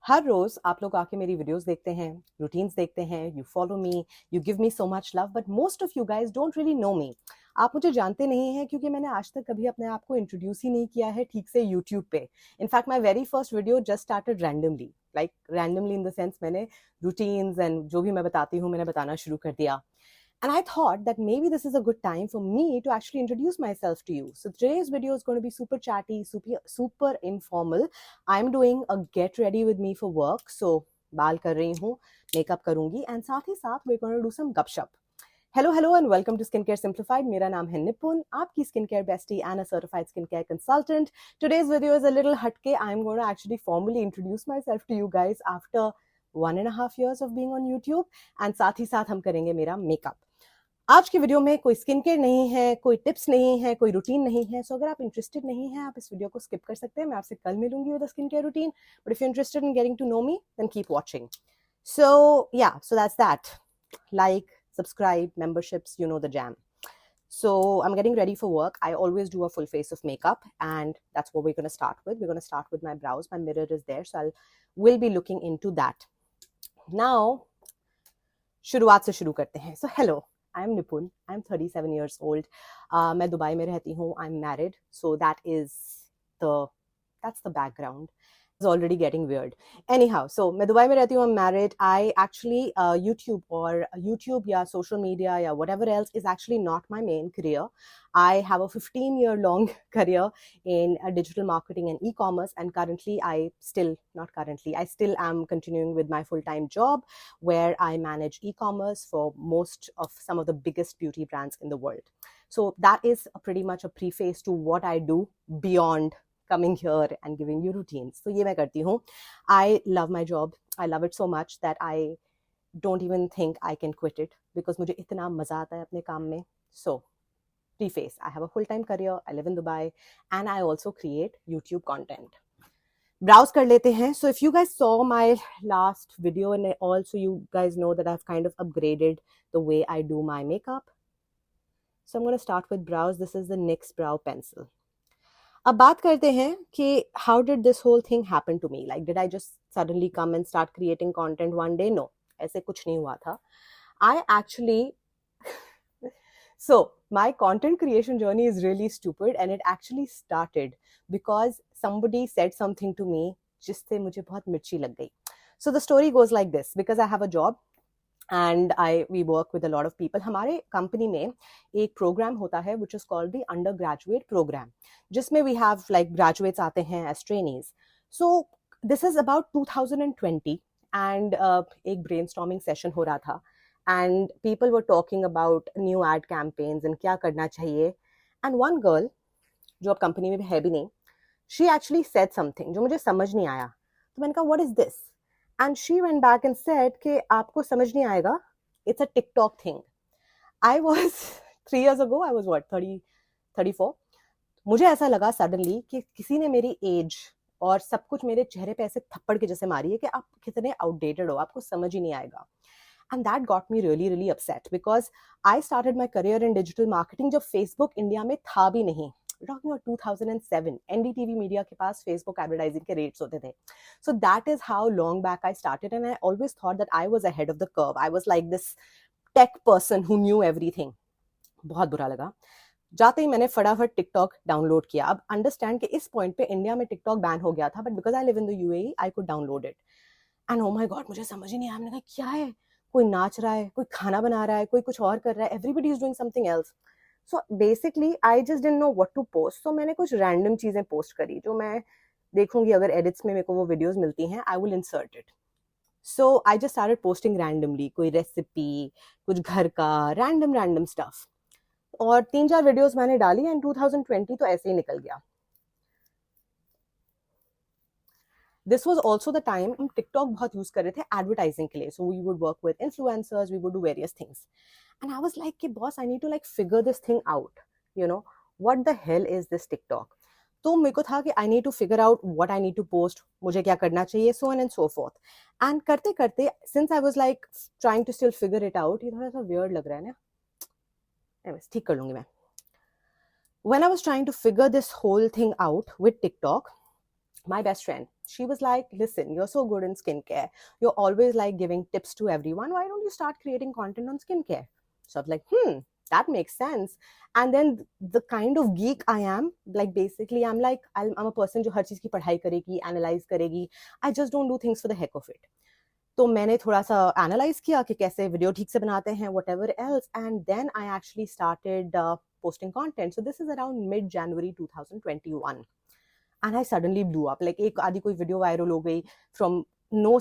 हर रोज आप लोग आके मेरी वीडियोस देखते हैं, रूटीन्स देखते हैं, you follow me, you give me so much love, but most of you guys don't really know me. आप मुझे जानते नहीं हैं क्योंकि मैंने आज तक कभी अपने आप को इंट्रोड्यूस ही नहीं किया है ठीक से यूट्यूब पे। In fact my very first video just started randomly, like randomly in the sense मैंने रूटीन्स एंड जो भी मैं बताती हूँ मैंने बताना शुरू कर दिया. And I thought that maybe this is a good time for me to actually introduce myself to you. So today's video is going to be super chatty, super informal. I'm doing a get ready with me for work. So बाल कर रही हूँ, makeup करूंगी and साथ ही साथ we're going to do some गपशप. Hello and welcome to Skincare Simplified. मेरा नाम है निपुन, आपकी skincare bestie and a certified skincare consultant. Today's video is a little हटके. I'm going to actually formally introduce myself to you guys after 1.5 years of being on YouTube. And साथ ही साथ हम करेंगे मेरा मेकअप. आज की वीडियो में कोई स्किन केयर नहीं है, कोई टिप्स नहीं है, कोई रूटीन नहीं है. सो अगर आप इंटरेस्टेड नहीं हैं आप इस वीडियो को स्किप कर सकते हैं. मैं आपसे कल मिलूंगी with a skin care routine. But if you interested in getting to know me then keep watching. So that's that. Like, subscribe, memberships, you know the jam. So I'm getting ready for work. I always do a full face of makeup and that's what we're going to start with. We're going to start with my brows. My mirror is there, so will be looking into that. Now शुरुआत से शुरू करते हैं. So hello, I'm Nipun. I'm 37 years old. मैं Dubai में रहती हूँ. I'm married. So that's the background. It's already getting weird. Anyhow, so मैं दुबई में रहती हूँ. I'm married. I actually YouTube या social media या whatever else is actually not my main career. I have a 15-year long career in digital marketing and e-commerce, and I still am continuing with my full-time job where I manage e-commerce for most of some of the biggest beauty brands in the world. So that is pretty much a preface to what I do beyond coming here and giving you routines. So ये मैं करती हूँ. I love my job. I love it so much that I don't even think I can quit it because मुझे इतना मजा आता है अपने काम में. So preface, I have a full-time career. I live in Dubai and I also create YouTube content. Browse कर लेते हैं. So if you guys saw my last video and also you guys know that I've kind of upgraded the way I do my makeup. So I'm going to start with brows. This is the NYX brow pencil. अब बात करते हैं कि how did this whole thing happen to me? Like, did I just suddenly come and start creating content one day? No, ऐसे कुछ नहीं हुआ था. I actually so my content creation journey is really stupid and it actually started because somebody said something to me जिससे मुझे बहुत मिर्ची लग गई. So the story goes like this. Because I have a job and we work with a lot of people. हमारे company में एक programme होता है which is called the undergraduate program, जिसमें we have like graduates आते हैं as trainees. So this is about 2020 and एक brainstorming session हो रहा था and people were talking about new ad campaigns and क्या करना चाहिए. And one girl जो अब कंपनी में है भी नहीं, she actually said something जो मुझे समझ नहीं आया. तो मैंने कहा what is this? And she went back and said कि आपको समझ नहीं आएगा, it's a TikTok thing. I was 3 years ago, I was what, 34. मुझे ऐसा लगा suddenly कि किसी ने मेरी age और सब कुछ मेरे चेहरे पे ऐसे थप्पड़ के जैसे मारी है कि आप कितने outdated हो, आपको समझ ही नहीं आएगा. And that got me really upset because I started my career in digital marketing जब Facebook इंडिया में था भी नहीं. We're talking about 2007. NDTV media के पास Facebook advertising के rates होते थे. So that is how long back I started and I always thought that I was ahead of the curve. I was like this tech person who knew everything. बहुत बुरा लगा. जाते ही मैंने फटाफट TikTok download किया. अब अंडरस्टैंड कि इस पॉइंट पे इंडिया में टिकटॉक बैन हो गया था, but because I live in the UAE I could download it. And oh my God, मुझे समझ ही नहीं आया. मैंने कहा क्या है, कोई नाच रहा है, कोई खाना बना रहा है, कोई कुछ और कर रहा है, everybody is doing something else. So basically I just didn't know what to post. So मैंने कुछ रैंडम चीजें पोस्ट करी जो मैं देखूंगी अगर एडिट्स में मेरे को वो वीडियोस मिलती हैं, I will insert it. So I just started posting randomly, कोई रेसिपी, कुछ घर का रैंडम स्टफ. और 3-4 वीडियोस मैंने डाली एंड 2020 तो ऐसे ही निकल गया. This was also the time हम TikTok बहुत यूज कर रहे थे एडवर्टाइजिंग के लिए. So we would work with influencers, we would do various things. And I was like कि boss, I need to like figure this thing out. You know, what the hell is this TikTok? तो मेरे को था कि I need to figure out what I need to post, मुझे क्या करना चाहिए, so on and so forth. And करते करते since I was like trying to still figure it out, ये थोड़ा सा weird लग रहा है ना. Anyways, ठीक कर लूंगी मैं. When I was trying to figure this whole thing out with TikTok, my best friend, she was like, listen, you're so good in skincare, you're always like giving tips to everyone, why don't you start creating content on skincare? So I was like, that makes sense. And then the kind of geek I am, like basically I'm a person जो हर चीज की पढ़ाई करेगी, analyze करेगी. I just don't do things for the heck of it. तो मैंने थोड़ा सा एनालाइज किया कि कैसे वीडियो ठीक से बनाते हैं, whatever else, and then I actually started posting content. So this is around mid January 2021. And I suddenly blew up. Like एक आधी कोई वीडियो वायरल हो गई, from no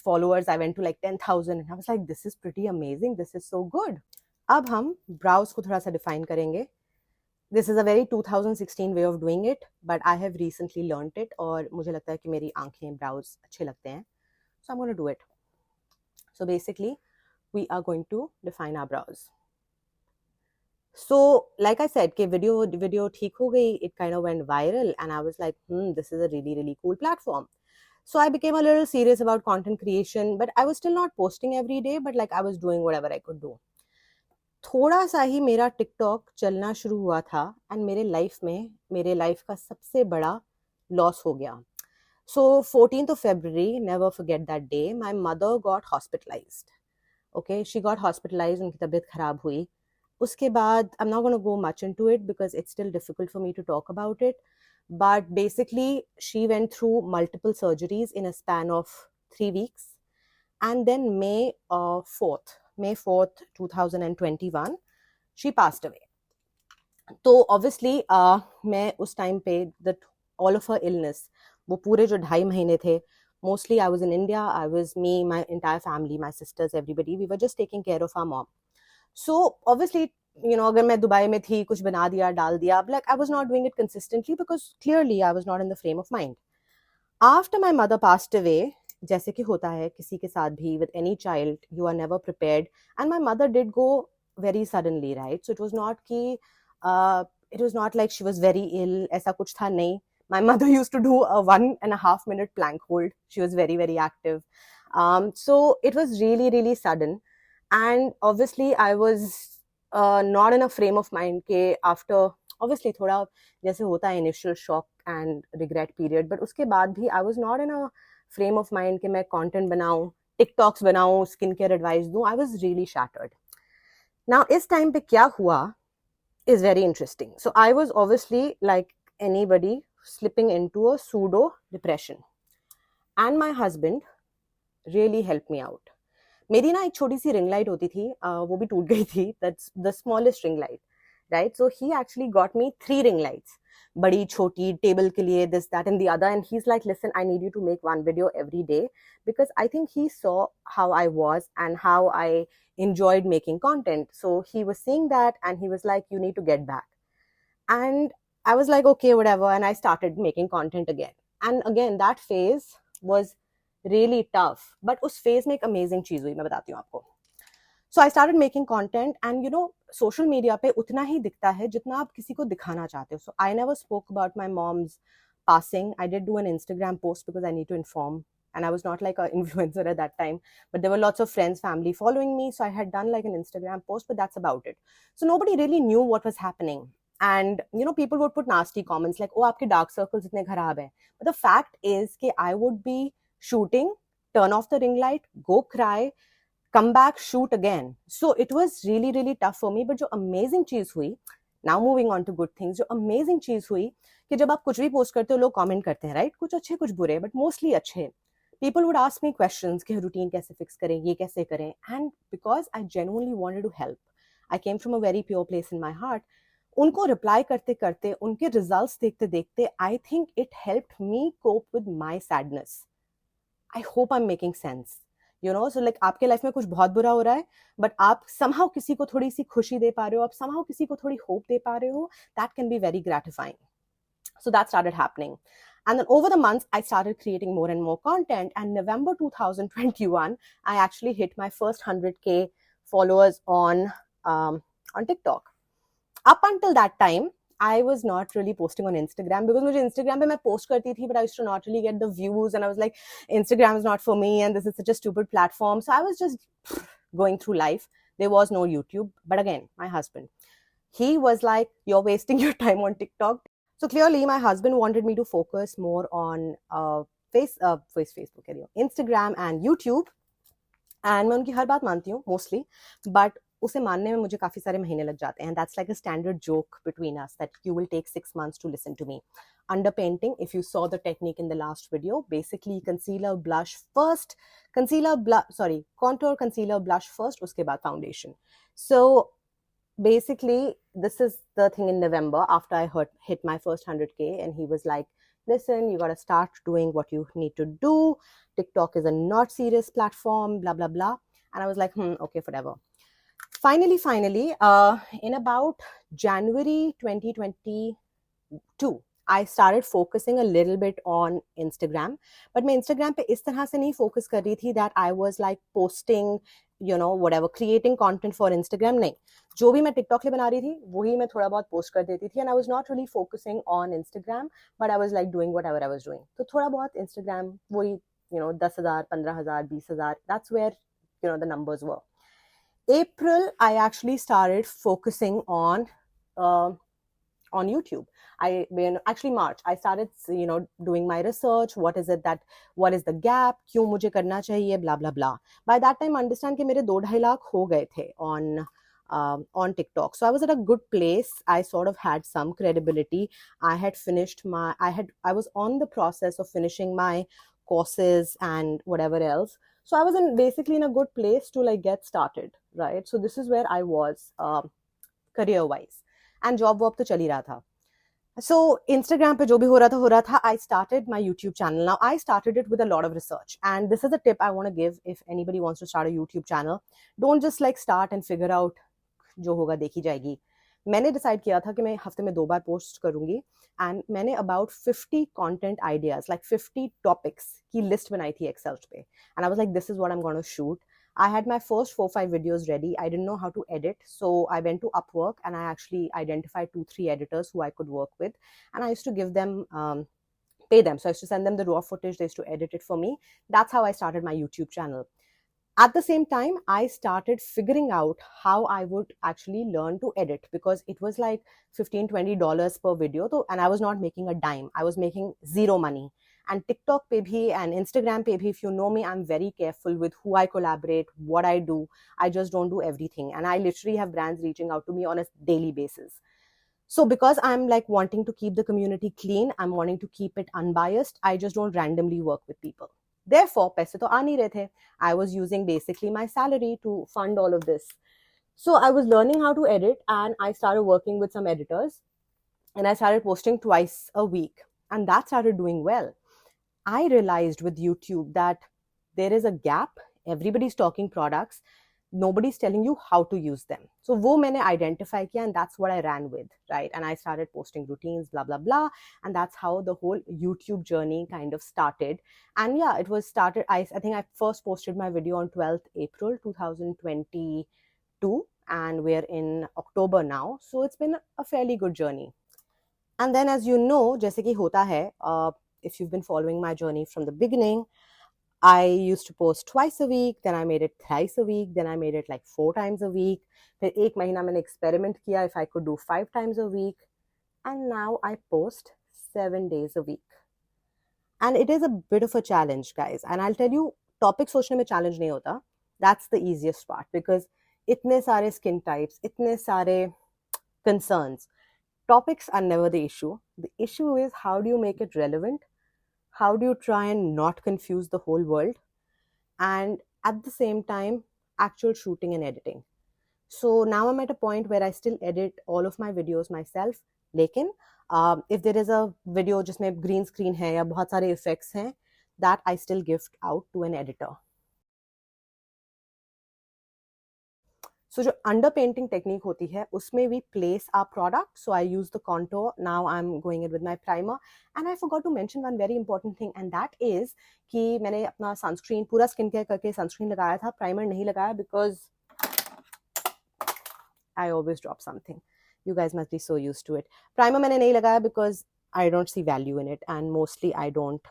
followers I went to like 10,000, and I was like, this is pretty amazing, this is so good. अब हम browse को थोड़ा सा डिफाइन करेंगे. This is a very 2016 way of doing it, but I have recently learned it, और मुझे लगता है कि मेरी आंखें ब्राउज अच्छे लगते हैं. So I'm going to do it. So basically, we are going to define our brows. So like I said, कि video ठीक हो गई, it kind of went viral, and I was like, this is a really, really cool platform. So I became a little serious about content creation, but I was still not posting every day, but like I was doing whatever I could do. थोड़ा सा ही मेरा TikTok चलना शुरू हुआ था, and मेरे life का सबसे बड़ा लॉस हो गया. So 14th of February, never forget that day, my mother got hospitalized. Okay, she got hospitalized, उनकी तबीयत खराब हुई. उसके बाद, I'm not going to go much into it because it's still difficult for me to talk about it. But basically, she went through multiple surgeries in a span of 3 weeks. And then May 4th, 2021, she passed away. तो obviously, मैं उस time पे, that all of her illness, वो पूरे जो 2.5 महीने थे, mostly I was in India, I was me, my entire family, my sisters, everybody, we were just taking care of our mom. So obviously, you know, अगर मैं Dubai में थी, कुछ बना दिया, डाल दिया, like I was not doing it consistently because clearly I was not in the frame of mind. After my mother passed away, जैसे कि होता है किसी के साथ भी, with any child, you are never prepared, and my mother did go very suddenly, right? So it was not like she was very ill, ऐसा कुछ था नहीं. My mother used to do a 1.5 minute plank hold. She was very, very active. So it was really, really sudden. And obviously, I was not in a frame of mind के after, obviously, थोड़ा जैसे होता है initial shock and regret period. But उसके बाद भी, I was not in a frame of mind कि मैं content बनाऊँ, TikToks बनाऊँ, skincare advice दूँ. I was really shattered. Now, इस time पे क्या हुआ is very interesting. So I was obviously, like anybody, slipping into a pseudo depression, and my husband really helped me out. मेरी ना एक छोटी सी रिंग लाइट होती थी, वो भी टूट गई थी. That's the smallest ring light, right? So he actually got me 3 ring lights, बड़ी छोटी टेबल के लिए, this that and the other, and he's like, listen, I need you to make one video every day, because I think he saw how I was and how I enjoyed making content. So he was seeing that, and he was like, you need to get back. And I was like, okay, whatever. And I started making content again. And again, that phase was really tough. But उस phase में एक amazing चीज हुई, मैं बताती हूँ आपको. So I started making content, and you know, social media पे उतना ही दिखता है जितना आप किसी को दिखाना चाहते हो. So I never spoke about my mom's passing. I did do an Instagram post because I need to inform. And I was not like an influencer at that time. But there were lots of friends, family following me. So I had done like an Instagram post, but that's about it. So nobody really knew what was happening. And you know, people would put nasty comments like, oh, आपके dark circles इतने खराब हैं. But the fact is कि I would be shooting, turn off the ring light, go cry, come back, shoot again. So it was really, really tough for me. But जो amazing चीज हुई, now moving on to good things, जो amazing चीज हुई कि जब आप कुछ भी post करते हो, लोग comment करते हैं, right? कुछ अच्छे, कुछ बुरे, but mostly अच्छे. People would ask me questions कि routine कैसे fix करें, ये कैसे करें. And because I genuinely wanted to help, I came from a very pure place in my heart. उनको रिप्लाई करते करते, उनके रिजल्ट्स देखते देखते, I think it helped me cope with my sadness. I hope I am making sense, you know. So like आपके life में कुछ बहुत बुरा हो रहा है, बट आप समहाउ किसी को थोड़ी सी खुशी दे पा रहे हो, आप समहाउ किसी को थोड़ी होप दे पा रहे हो, that can be very gratifying. So that started happening. And then over the months, I started creating more and more content. And November 2021, I actually hit my first 100K followers on TikTok. Up until that time, I was not really posting on Instagram because मुझे Instagram पे मैं post करती थी, but I used to not really get the views, and I was like, Instagram is not for me, and this is such a stupid platform. So I was just going through life. There was no YouTube. But again, my husband, he was like, you're wasting your time on TikTok. So clearly, my husband wanted me to focus more on Facebook, Instagram and YouTube. And मैं उनकी हर बात मानती हूँ mostly, but उसे मानने में मुझे काफी सारे महीने लग जाते हैं. That's like a standard joke between us that you will take 6 months to listen to me. Under painting, if you saw the technique in the last video, basically concealer blush first, contour concealer blush first, उसके बाद foundation. So basically this is the thing in November after I hit my first 100K, and he was like, listen, you got to start doing what you need to do. TikTok is a not serious platform, blah blah blah. And I was like, okay, whatever. Finally, in about January 2022, I started focusing a little bit on Instagram. But मैं Instagram पे इस तरह से नहीं focus कर रही थी that I was like posting, whatever, creating content for Instagram. नहीं, जो भी मैं TikTok के लिए बना रही थी वही मैं थोड़ा बहुत post कर देती थी, and I was not really focusing on Instagram, but I was like doing whatever I was doing. तो थोड़ा बहुत Instagram वही 10,000, 15,000, 20,000, that's where the numbers were. April, I actually started focusing on YouTube. Actually March, I started doing my research. What is the gap, क्यों मुझे करना चाहिए, blah blah blah. By that time, understand कि मेरे 2-2.5 लाख हो गए थे on TikTok. So I was at a good place. I sort of had some credibility. I was on the process of finishing my courses and whatever else. So I was basically in a good place to like get started, right? So this is where I was career wise, and job तो चल ही रहा था. So Instagram पे जो भी हो रहा था, I started my YouTube channel. Now I started it with a lot of research, and this is a tip I want to give if anybody wants to start a YouTube channel. Don't just like start and figure out जो होगा देखी जाएगी. मैंने decide किया था कि मैं हफ्ते में 2 बार पोस्ट करूंगी, एंड मैंने about 50 content ideas, like 50 topics की लिस्ट बनाई थी एक्सेल पे, and I was like, this is what I am gonna shoot. I had my first 4-5 videos ready. I didn't know how to edit, so I went to Upwork and I actually identified 2-3 editors who I could work with, and I used to give them pay them. So I used to send them the raw footage. They used to edit it for me. That's how I started my YouTube channel. At the same time, I started figuring out how I would actually learn to edit, because it was like $15-20 per video. So, and I was not making a dime. I was making zero money. And TikTok pe bhi and Instagram pe bhi, if you know me, I'm very careful with who I collaborate, what I do. I just don't do everything. And I literally have brands reaching out to me on a daily basis. So because I'm like wanting to keep the community clean, I'm wanting to keep it unbiased, I just don't randomly work with people. Therefore, paise to aa nahi rahe the. I was using basically my salary to fund all of this. So I was learning how to edit, and I started working with some editors, and I started posting twice a week, and that started doing well. I realized with YouTube that there is a gap. Everybody's talking products. Nobody's telling you how to use them. So wo maine identify kiya, and that's what I ran with, right? And I started posting routines, blah, blah, blah. And that's how the whole YouTube journey kind of started. And yeah, it was started. I think I first posted my video on 12th April 2022. And we're in October now. So it's been a fairly good journey. And then, as you know, jaise ki hota hai, if you've been following my journey from the beginning, I used to post twice a week, then I made it thrice a week, then I made it like 4 times a week. फिर 1 महीना मैंने experiment किया if I could do 5 times a week, and now I post 7 days a week. And it is a bit of a challenge, guys. And I'll tell you, topic सोचने में challenge नहीं होता. That's the easiest part, because इतने सारे skin types, इतने सारे concerns. Topics are never the issue. The issue is, how do you make it relevant? How do you try and not confuse the whole world? And at the same time, actual shooting and editing. So now I'm at a point where I still edit all of my videos myself. Lekin, if there is a video जिसमें green screen है या बहुत सारे effects हैं, that I still gift out to an editor. So जो underpainting technique होती है, उसमें we place our product. So I use the contour. Now I'm going in with my primer. And I forgot to mention one very important thing, and that is कि मैंने अपना sunscreen पूरा skin care करके sunscreen लगाया था, primer नहीं लगाया, because I always drop something. You guys must be so used to it. Primer मैंने नहीं लगाया because I don't see value in it, and mostly I don't.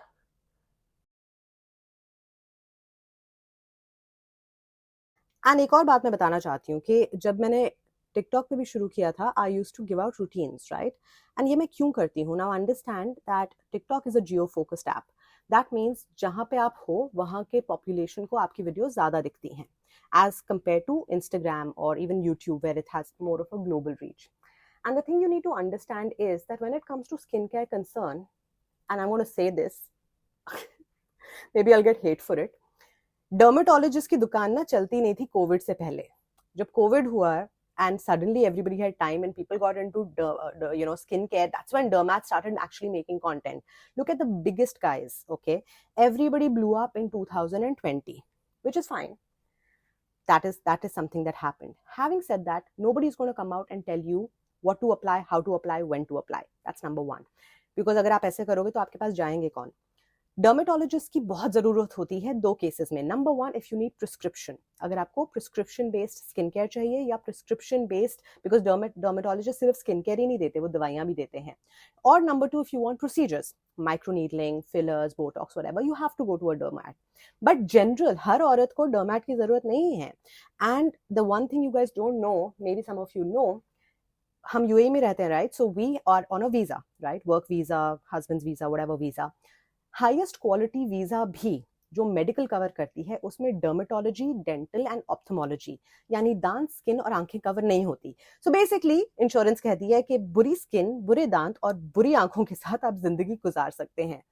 And एक और बात मैं बताना चाहती हूँ कि जब मैंने टिकटॉक पे भी शुरू किया था, I used to give out routines, right? And ये मैं क्यों करती हूँ? Now understand that TikTok is a geo focused app. That means जहाँ पे आप हो वहाँ के पॉपुलेशन को आपकी वीडियो ज़्यादा दिखती हैं as compared to Instagram or even YouTube, where it has more of a global reach. And the thing you need to understand is that when it comes to skincare concern, and I'm going to say this, maybe I'll get hate for it, dermatologist की दुकान ना चलती नहीं थी Covid से पहले. जब Covid हुआ and suddenly everybody had time and people got into skincare, that's when dermats started actually making content. Look at the biggest guys, okay? Everybody blew up in 2020, which is fine. That is something that happened. Having said that, nobody is going to come out and tell you what to apply, how to apply, when to apply. That's number one. Because अगर आप ऐसे करोगे तो आपके पास जाएंगे कौन? Dermatologist की बहुत ज़रूरत होती है दो केसेस में. Number one, if you need prescription, अगर आपको प्रिस्क्रिप्शन बेस्ड स्किन केयर चाहिए या प्रिस्क्रिप्शन बेस्ड, बिकॉज डर्मेटोलॉजिस्ट सिर्फ स्किन केयर ही नहीं देते, वो दवाइयाँ भी देते हैं. और number two, if you want procedures, microneedling, fillers, Botox, whatever, you have to go to a derm. But general हर औरत को डर्मैट की ज़रूरत नहीं है. And the one thing you guys don't know, may be some of you know, हम UAE में रहते हैं, right? So we are on a visa, right? Work visa, husband's visa, whatever visa. Highest quality visa भी जो medical cover करती है उसमें dermatology, dental and ऑप्थेमोलॉजी यानी दांत, स्किन और आंखें कवर नहीं होती. सो बेसिकली इंश्योरेंस कहती है कि बुरी स्किन, बुरे दांत और बुरी आंखों के साथ आप जिंदगी गुजार सकते हैं.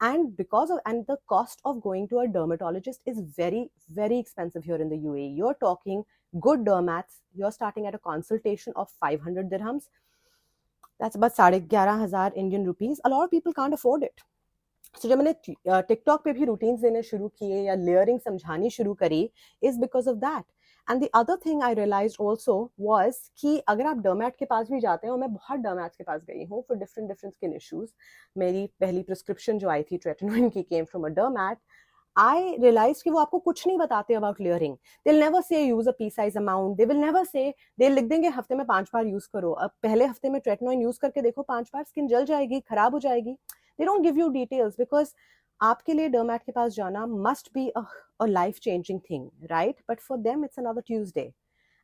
And because of and the cost of going to a dermatologist is very very expensive here in the UAE. You're talking good dermats, you're starting at a consultation of 500 dirhams. That's about 11,500 Indian rupees. A lot of people can't afford it. So जब मैंने TikTok पे भी routines देने शुरू किए या layering समझानी शुरू करी, is because of that. And the other thing I realized also was कि अगर आप डर्मैट के पास भी जाते हैं, और मैं बहुत डर्मैट्स के पास गई हूँ फॉर डिफरेंट स्किन इश्यूज. मेरी पहली प्रिस्क्रिप्शन जो आई थी ट्रेटनोइन की came from a डर्मैट. I realise कि वो आपको कुछ नहीं बताते about layering. They will never say use a pea size amount. They will never say, they लिख देंगे हफ्ते में 5 बार यूज करो. अब पहले हफ्ते में ट्रेटनोइन यूज करके देखो, 5 बार स्किन जल जाएगी, खराब हो जाएगी. They don't give you details because आपके लिए डर्मैट के पास जाना must be a life changing thing, right? But for them it's another Tuesday,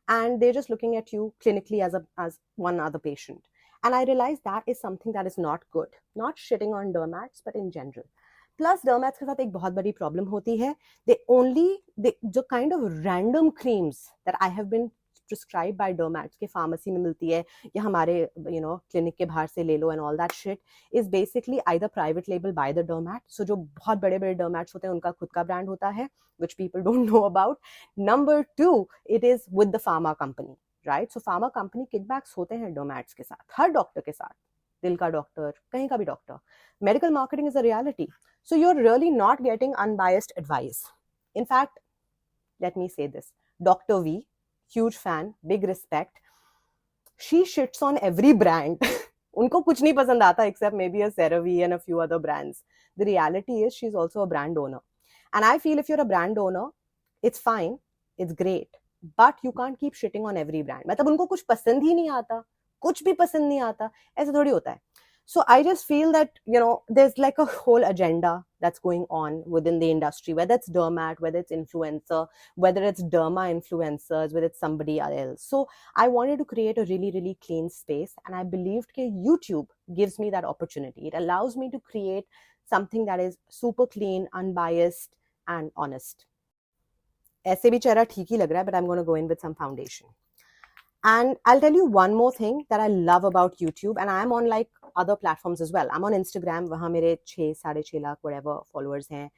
and they're just looking at you clinically as one other patient. And I realized that is something that is not good. Not shitting on dermats, but in general. Plus dermats के साथ एक बहुत बड़ी problem होती है. They जो kind of random creams that I have been prescribed by dermats के pharmacy में मिलती है या हमारे क्लिनिक के बाहर से ले लो, and all that shit is basically either private label by the derm. So जो बहुत बड़े बड़े डर्मैट्स होते हैं उनका खुद का ब्रांड होता है, which people don't know about. Number 2, it is with the pharma company, right? So pharma company kickbacks होते हैं डर्मैट्स के साथ, हर डॉक्टर के साथ, दिल का डॉक्टर, कहीं का भी doctor. Medical marketing is a reality. So you're really not getting unbiased advice. In fact, let me say this, Dr. V, huge fan, big respect, she shits on every brand. उनको कुछ नहीं पसंद आता except maybe a CeraVe and a few other brands. The reality is she's also a brand owner. And I feel if you're a brand owner, it's fine, it's great, but you can't keep shitting on every brand. मतलब उनको कुछ पसंद ही नहीं आता, कुछ भी पसंद नहीं आता, ऐसा थोड़ी होता है. So I just feel that, there's like a whole agenda that's going on within the industry, whether it's dermat, whether it's influencer, whether it's derma influencers, whether it's somebody else. So I wanted to create a really, really clean space, and I believed that YouTube gives me that opportunity. It allows me to create something that is super clean, unbiased, and honest. ऐसे भी चेहरा ठीक ही लग रहा है, but I'm going to go in with some foundation. And I'll tell you one more thing that I love about YouTube, and I'm on like other platforms as well. I'm on Instagram, वहाँ मेरे 6-6.5 lakh whatever followers हैं.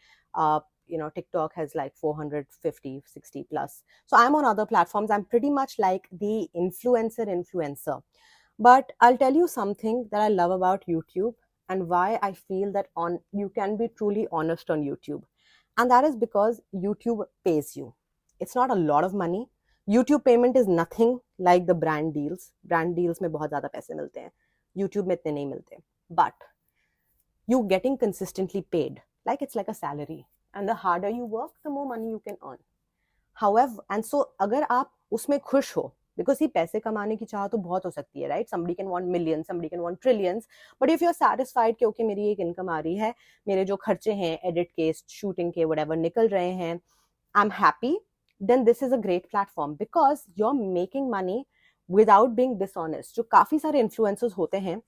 TikTok has like 450-60 plus. So I'm on other platforms. I'm pretty much like the influencer. But I'll tell you something that I love about YouTube and why I feel that you can be truly honest on YouTube. And that is because YouTube pays you. It's not a lot of money. YouTube payment is nothing like the brand deals. Brand deals में बहुत ज़्यादा पैसे मिलते हैं. YouTube में इतने नहीं मिलते. But you getting consistently paid. Like it's like a salary. And the harder you work, the more money you can earn. However, and so अगर आप उसमें खुश हो, because ही पैसे कमाने की चाह तो बहुत हो सकती है, right? Somebody can want millions, somebody can want trillions. But if you're satisfied कि okay मेरी एक income आ रही है, मेरे जो खर्चे हैं, edit के, shooting के, whatever निकल रहे हैं, I'm happy, then this is a great platform because you're making money without being dishonest. जो काफी सारे इन्फ्लुएंसर्स होते हैं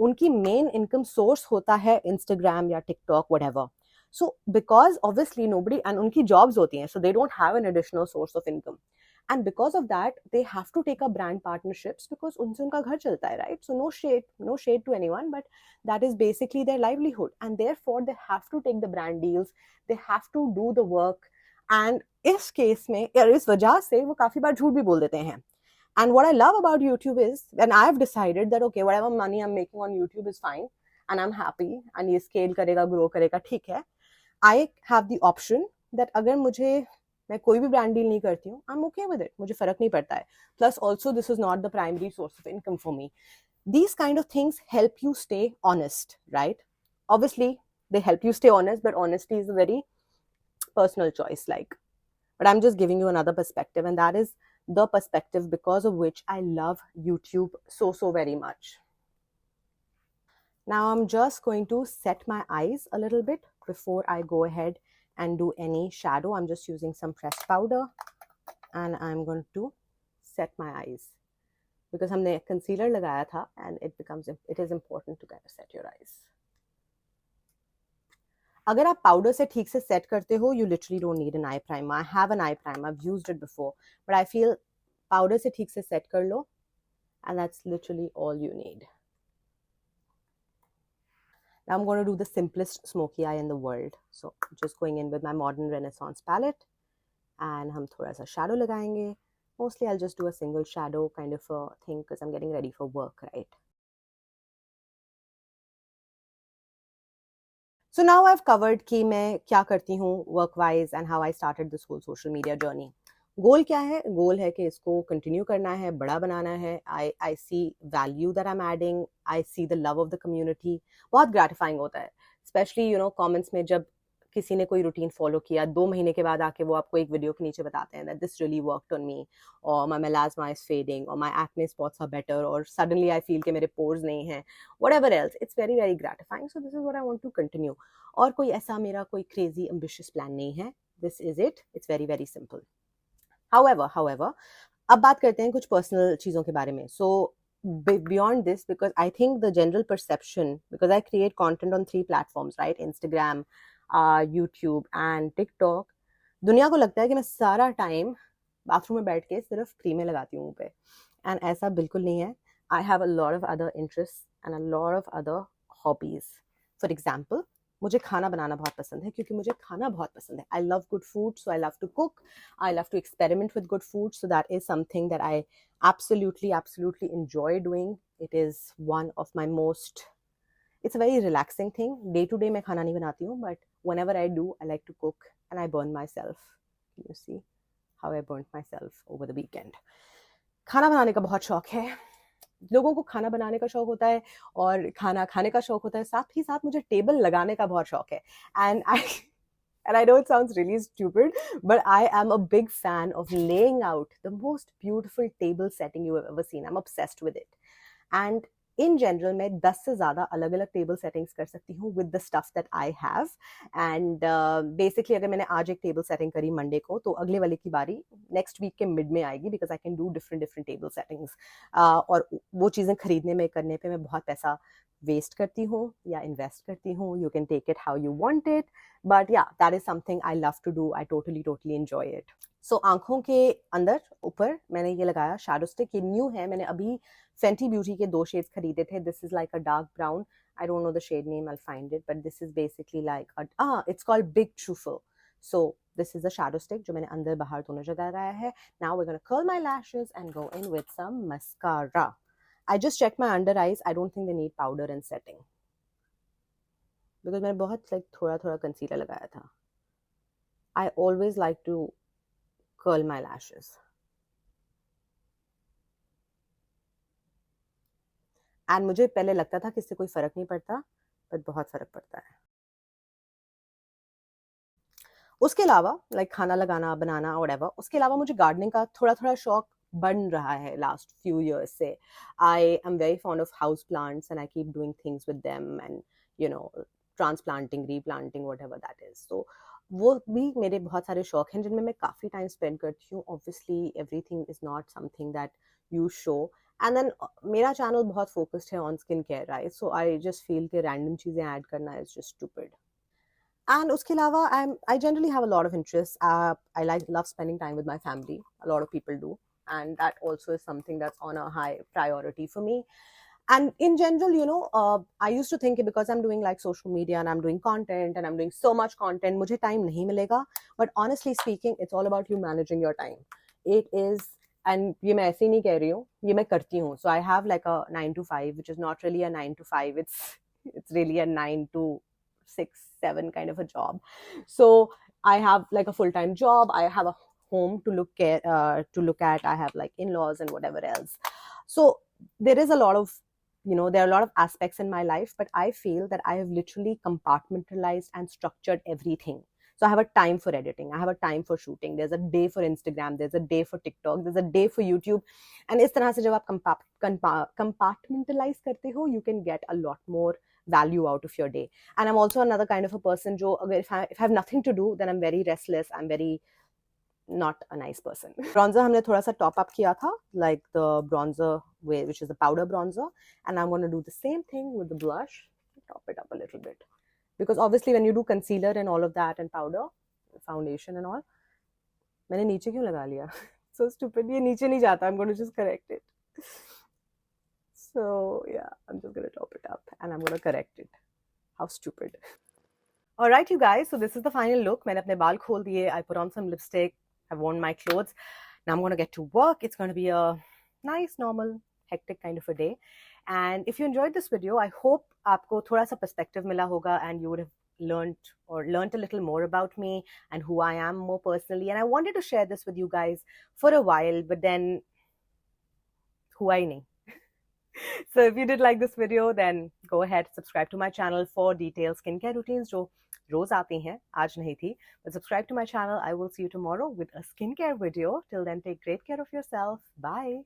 उनकी मेन इनकम सोर्स होता है इंस्टाग्राम या TikTok whatever. So because obviously nobody, and उनकी jobs होती हैं, so they don't have an additional source of income, and because of that they have to take up brand partnerships because उनसे उनका घर चलता है, right? So no shade to anyone, but that is basically their livelihood, and therefore they have to take the brand deals, they have to do the work. and इस case में या इस वजह से वो काफी बार झूठ भी बोल देते हैं. And what I love about YouTube is, and I've decided that okay, whatever money I'm making on YouTube is fine, and I'm happy, and ये scale करेगा, grow करेगा, ठीक है. I have the option that अगर मैं कोई भी brand deal नहीं करती हूँ, I'm okay with it, मुझे फर्क नहीं पड़ता है. Plus also this is not the primary source of income for me. These kind of things help you stay honest, right? Obviously they help you stay honest, but honesty is a very personal choice, but I'm just giving you another perspective, and that is the perspective because of which I love YouTube so very much. Now I'm just going to set my eyes a little bit before I go ahead and do any shadow. I'm just using some pressed powder and I'm going to set my eyes because हमने concealer लगाया था, and it is important to kind of set your eyes. अगर आप powder से ठीक से set करते हो, you literally don't need an eye primer. I have an eye primer, I've used it before, but I feel powder से ठीक से सेट कर लो, and that's literally all you need. Now I'm going to do the simplest smoky eye in the world. So just going in with my modern Renaissance palette, and हम थोड़ा सा shadow लगाएंगे. Mostly I'll just do a single shadow kind of a thing because I'm getting ready for work, right? So now I've covered कि मैं क्या करती हूँ work wise and how I started this whole social media journey. गोल क्या है? गोल है कि इसको कंटिन्यू करना है, बड़ा बनाना है. I see value that I'm adding. I see the love of the community. बहुत ग्रेटिफाइंग होता है, स्पेशली कमेंट्स में जब किसी ने कोई रूटीन फॉलो किया, 2 महीने के बाद आके वो आपको एक वीडियो के नीचे बताते हैं that this really worked on me, or my melasma is fading, or my acne spots are better, or suddenly I feel कि मेरे pores नहीं हैं, whatever else. It's very gratifying. So this is what I want to continue. और कोई ऐसा मेरा कोई crazy ambitious plan नहीं है. This is it. It's very simple. However, अब बात करते हैं कुछ पर्सनल चीज़ों के बारे में. So beyond this, because I think the general perception, because I create content on 3 platforms, right? Instagram, YouTube and TikTok. दुनिया को लगता है कि मैं सारा टाइम बाथरूम में बैठ के सिर्फ क्रीमें लगाती हूँ मुँह पे, एंड ऐसा बिल्कुल नहीं है. I have a lot of other interests and a lot of other hobbies. For example, मुझे खाना बनाना बहुत पसंद है क्योंकि मुझे खाना बहुत पसंद है. I love good food, so I love to cook. I love to experiment with good food, so that is something that I absolutely enjoy doing. It is one of my most, it's a very relaxing thing. Day to day मैं खाना नहीं बनाती हूँ, but whenever I do, I like to cook and I burn myself. Can you see how I burnt myself over the weekend? खाना बनाने का बहुत शौक है. लोगों को खाना बनाने का शौक होता है और खाना खाने का शौक होता है, साथ ही साथ मुझे टेबल लगाने का बहुत शौक है. And I know it sounds really stupid, but I am a big fan of laying out the most beautiful table setting you have ever seen. I'm obsessed with it. And in general, मैं 10 से ज़्यादा अलग अलग table settings कर सकती हूँ with the stuff that I have. And basically अगर मैंने आज एक टेबल सेटिंग करी मंडे को, तो अगले वाले की बारी नेक्स्ट वीक के मिड में आएगी, because I can do different table settings. और वो चीज़ें खरीदने में करने पे मैं बहुत पैसा वेस्ट करती हूँ या इन्वेस्ट करती हूँ. You can take it how you want it, but yeah, that is something I love to do. I totally enjoy it. So आंखों के अंदर ऊपर मैंने ये लगाया शैडो स्टिक. ये न्यू है, मैंने अभी Fenty Beauty के 2 शेड्स खरीदे थे. This is like a dark brown. I don't know the shade name, I'll find it, but this is basically like it's called Big Truffle. So this is a shadow stick जो मैंने अंदर बाहर दोनों जगह लगाया है. Now we're gonna curl my lashes and go in with some mascara. I just checked my under eyes. I don't think they need powder and setting because मैंने बहुत थोड़ा concealer लगाया था. I always like to curl my lashes. And मुझे पहले लगता था कि इससे कोई फर्क नहीं पड़ता, but बहुत फर्क पड़ता है. उसके अलावा खाना लगाना, बनाना, whatever, उसके अलावा मुझे गार्डनिंग का थोड़ा शौक बन रहा है last few years से. I am very fond of house plants and I keep doing things with them and transplanting, replanting, whatever that is. So वो भी मेरे बहुत सारे शौक हैं जिनमें मैं काफ़ी टाइम स्पेंड करती हूँ. Obviously everything is not something that you show. And then मेरा चैनल बहुत फोकस्ड है on skin care, right? So I just feel कि रैंडम चीज़ें ऐड करना इज जस्ट स्टूपिड. एंड उसके अलावा I generally have a lot of interest. I like love spending time with my family. A lot of people do. And that also is something that's on a high priority for me. And in general, I used to think because I'm doing like social media and I'm doing content and I'm doing so much content, मुझे time नहीं मिलेगा. But honestly speaking, it's all about you managing your time. It is, and ये मैं ऐसे ही नहीं कह रही हूँ, ये मैं करती हूँ. So I have like a 9 to 5, which is not really a 9 to 5. It's really a 9 to 6, 7 kind of a job. So I have like a full-time job. I have a home to look at. I have like in-laws and whatever else. So there is a lot of, there are a lot of aspects in my life, but I feel that I have literally compartmentalized and structured everything. So I have a time for editing. I have a time for shooting. There's a day for Instagram. There's a day for TikTok. There's a day for YouTube. And इस तरह से जब आप compartmentalize करते हो, you can get a lot more value out of your day. And I'm also another kind of a person जो अगर if I have nothing to do, then I'm very restless. I'm very not a nice person. Bronzer हमने थोड़ा सा top up किया था, like the bronzer way, which is the powder bronzer, and I'm going to do the same thing with the blush, top it up a little bit, because obviously when you do concealer and all of that and powder, foundation and all, मैंने नीचे क्यों लगा लिया? So stupid. ये नीचे नहीं जाता. I'm going to just correct it. So yeah, I'm just going to top it up and I'm going to correct it. How stupid. Alright, you guys, so this is the final look. मैंने अपने बाल खोल दिए. I put on some lipstick. I've worn my clothes. Now I'm going to get to work. It's going to be a nice, normal, hectic kind of a day. And if you enjoyed this video, I hope आपको थोड़ा सा perspective मिला होगा and you would have learned a little more about me and who I am more personally. And I wanted to share this with you guys for a while, but then हुआ ही नहीं. So if you did like this video, then go ahead, subscribe to my channel for detailed skincare routines जो रोज आती हैं, आज नहीं थी. But subscribe to my channel. I will see you tomorrow with a skincare video. Till then, take great care of yourself. Bye.